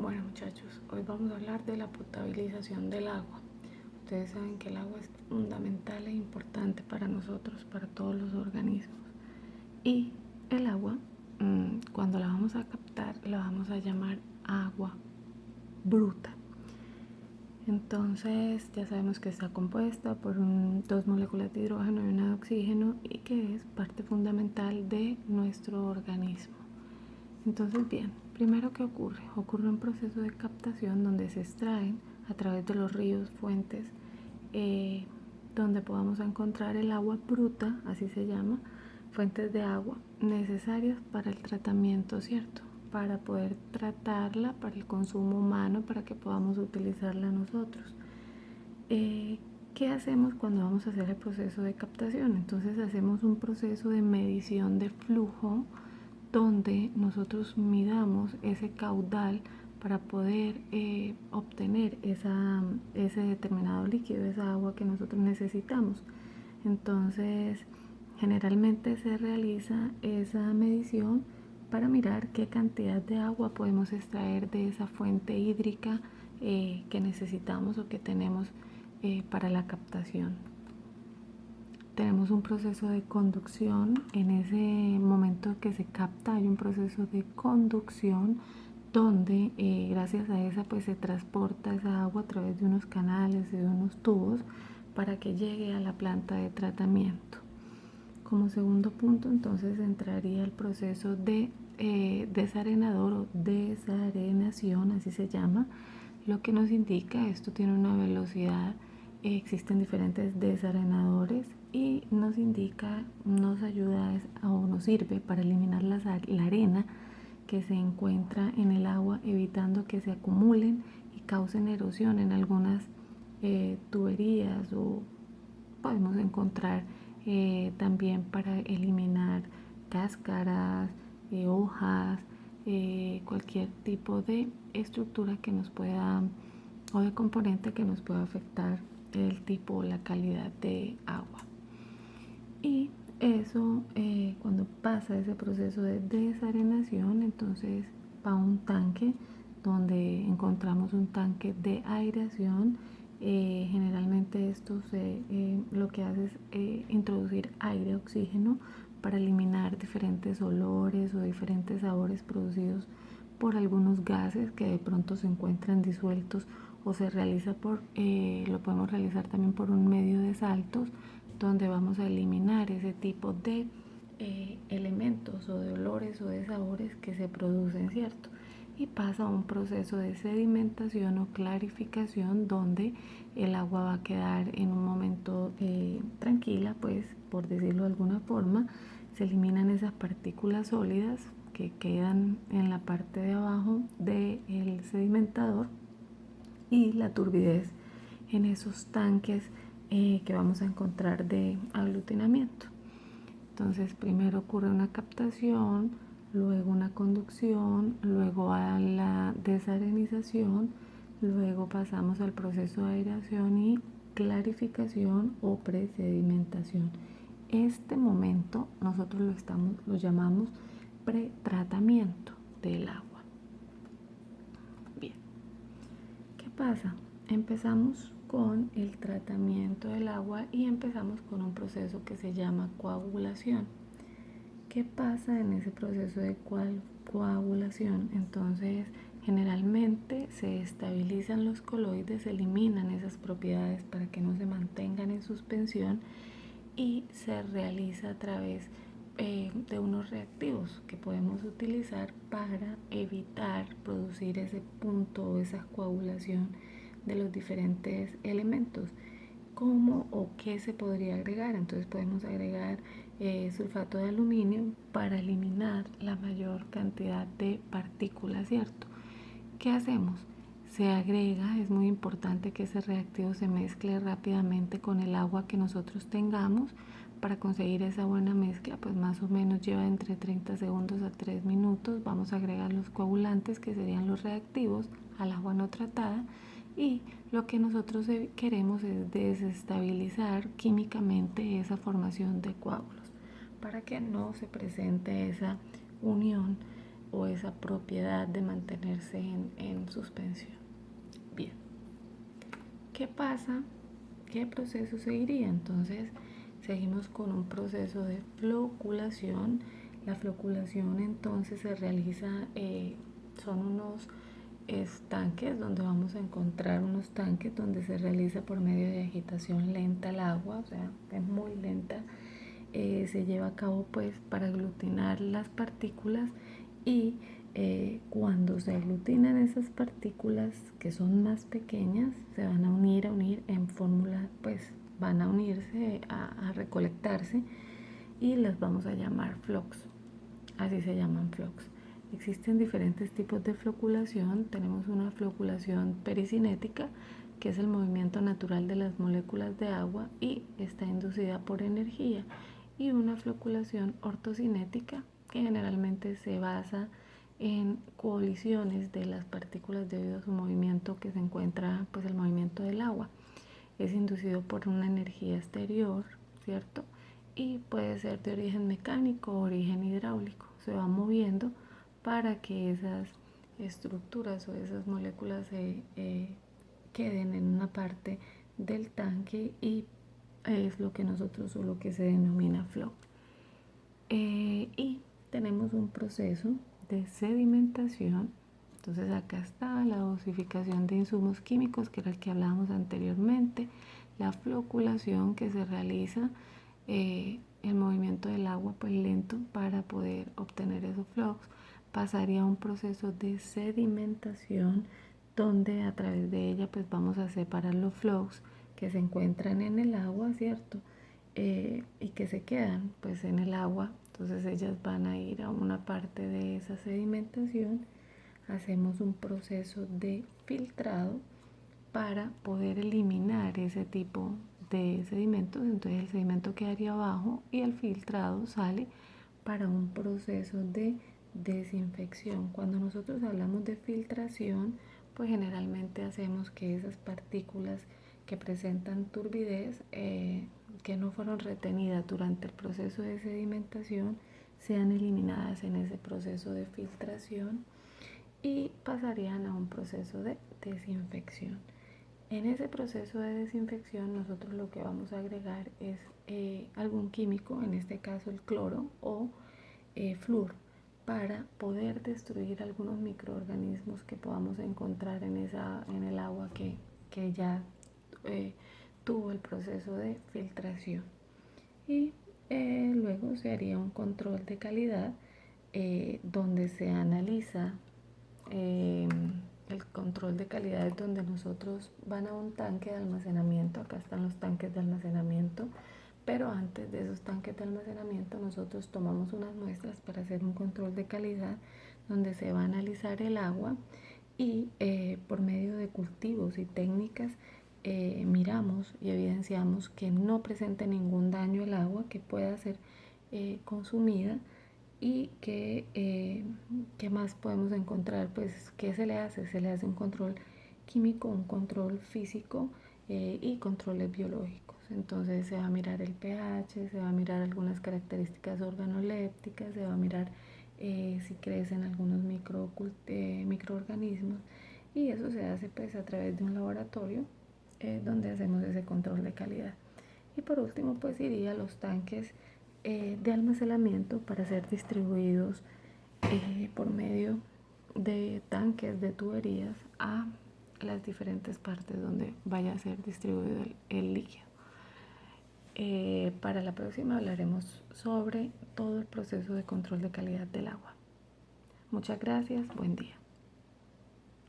Bueno muchachos, hoy vamos a hablar de la potabilización del agua. Ustedes saben que el agua es fundamental e importante para nosotros, para todos los organismos. Y el agua, cuando la vamos a captar, la vamos a llamar agua bruta. Entonces ya sabemos que está compuesta por dos moléculas de hidrógeno y una de oxígeno y que es parte fundamental de nuestro organismo. Entonces bien, primero ¿qué ocurre? Ocurre un proceso de captación donde se extraen a través de los ríos, fuentes, donde podamos encontrar el agua bruta, así se llama, fuentes de agua necesarias para el tratamiento, ¿cierto? Para poder tratarla para el consumo humano, para que podamos utilizarla nosotros. ¿Qué hacemos cuando vamos a hacer el proceso de captación? Entonces hacemos un proceso de medición de flujo donde nosotros midamos ese caudal para poder obtener ese determinado líquido, esa agua que nosotros necesitamos. Entonces, generalmente se realiza esa medición para mirar qué cantidad de agua podemos extraer de esa fuente hídrica que necesitamos o que tenemos para la captación. Tenemos un proceso de conducción. En ese momento que se capta hay un proceso de conducción donde gracias a esa pues se transporta esa agua a través de unos canales y de unos tubos para que llegue a la planta de tratamiento. Como segundo punto entonces entraría el proceso de desarenador o desarenación, así se llama, lo que nos indica, esto tiene una velocidad, existen diferentes desarenadores y nos indica, nos ayuda o nos sirve para eliminar la arena que se encuentra en el agua, evitando que se acumulen y causen erosión en algunas tuberías, o podemos encontrar también para eliminar cáscaras, hojas, cualquier tipo de estructura que nos pueda o de componente que nos pueda afectar el tipo o la calidad de agua. Y eso cuando pasa ese proceso de desarenación, entonces va a un tanque donde encontramos un tanque de aireación. Generalmente esto lo que hace es introducir aire, oxígeno, para eliminar diferentes olores o diferentes sabores producidos por algunos gases que de pronto se encuentran disueltos, o se realiza lo podemos realizar también por un medio de saltos, donde vamos a eliminar ese tipo de elementos o de olores o de sabores que se producen, ¿cierto? Y pasa a un proceso de sedimentación o clarificación donde el agua va a quedar en un momento tranquila, pues por decirlo de alguna forma. Se eliminan esas partículas sólidas que quedan en la parte de abajo del sedimentador y la turbidez en esos tanques que vamos a encontrar de aglutinamiento. Entonces primero ocurre una captación, luego una conducción, luego a la desarenización, luego pasamos al proceso de aireación y clarificación o presedimentación. Este momento nosotros lo llamamos pretratamiento del agua. Bien, ¿qué pasa? Empezamos con el tratamiento del agua y empezamos con un proceso que se llama coagulación. ¿Qué pasa en ese proceso de coagulación? Entonces, generalmente se estabilizan los coloides, se eliminan esas propiedades para que no se mantengan en suspensión, y se realiza a través de unos reactivos que podemos utilizar para evitar producir ese punto o esa coagulación de los diferentes elementos. ¿Cómo o qué se podría agregar? Entonces podemos agregar sulfato de aluminio para eliminar la mayor cantidad de partículas, ¿cierto? ¿Qué hacemos? Se agrega, es muy importante que ese reactivo se mezcle rápidamente con el agua que nosotros tengamos. Para conseguir esa buena mezcla, pues más o menos lleva entre 30 segundos a 3 minutos. Vamos a agregar los coagulantes, que serían los reactivos, al agua no tratada, y lo que nosotros queremos es desestabilizar químicamente esa formación de coágulos para que no se presente esa unión o esa propiedad de mantenerse en suspensión. Bien, ¿qué pasa? ¿Qué proceso seguiría? Entonces seguimos con un proceso de floculación. La floculación entonces se realiza, son unos estanques donde vamos a encontrar unos tanques donde se realiza por medio de agitación lenta el agua, o sea, es muy lenta. Se lleva a cabo pues para aglutinar las partículas y cuando se aglutinan esas partículas que son más pequeñas se van a unir en fórmula, pues van a unirse a recolectarse y las vamos a llamar flux, así se llaman flux. Existen diferentes tipos de floculación. Tenemos una floculación pericinética, que es el movimiento natural de las moléculas de agua y está inducida por energía, y una floculación ortocinética, que generalmente se basa en colisiones de las partículas debido a su movimiento, que se encuentra pues el movimiento del agua. Es inducido por una energía exterior, ¿cierto? Y puede ser de origen mecánico o origen hidráulico. Se va moviendo para que esas estructuras o esas moléculas queden en una parte del tanque y es lo que nosotros o lo que se denomina flow. Y tenemos un proceso de sedimentación. Entonces acá está la dosificación de insumos químicos, que era el que hablábamos anteriormente, la floculación que se realiza, el movimiento del agua pues lento para poder obtener esos flux, pasaría a un proceso de sedimentación donde a través de ella pues vamos a separar los flux que se encuentran en el agua, ¿cierto? Y que se quedan pues en el agua. Entonces ellas van a ir a una parte de esa sedimentación. Hacemos un proceso de filtrado para poder eliminar ese tipo de sedimentos. Entonces el sedimento quedaría abajo y el filtrado sale para un proceso de desinfección. Cuando nosotros hablamos de filtración, pues generalmente hacemos que esas partículas que presentan turbidez, que no fueron retenidas durante el proceso de sedimentación, sean eliminadas en ese proceso de filtración y pasarían a un proceso de desinfección. En ese proceso de desinfección nosotros lo que vamos a agregar es algún químico, en este caso el cloro o flúor, para poder destruir algunos microorganismos que podamos encontrar en el agua que ya tuvo el proceso de filtración. Y luego se haría un control de calidad donde se analiza el control de calidad, es donde nosotros van a un tanque de almacenamiento. Acá están los tanques de almacenamiento, pero antes de esos tanques de almacenamiento nosotros tomamos unas muestras para hacer un control de calidad donde se va a analizar el agua y por medio de cultivos y técnicas miramos y evidenciamos que no presente ningún daño al agua, que pueda ser consumida. Y ¿qué más podemos encontrar? Pues, ¿qué se le hace? Se le hace un control químico, un control físico y controles biológicos. Entonces se va a mirar el pH, se va a mirar algunas características organolépticas, se va a mirar si crecen algunos microorganismos, y eso se hace pues a través de un laboratorio donde hacemos ese control de calidad. Y por último pues iría a los tanques de almacenamiento para ser distribuidos por medio de tanques de tuberías a las diferentes partes donde vaya a ser distribuido el líquido. Para la próxima hablaremos sobre todo el proceso de control de calidad del agua. Muchas gracias, buen día.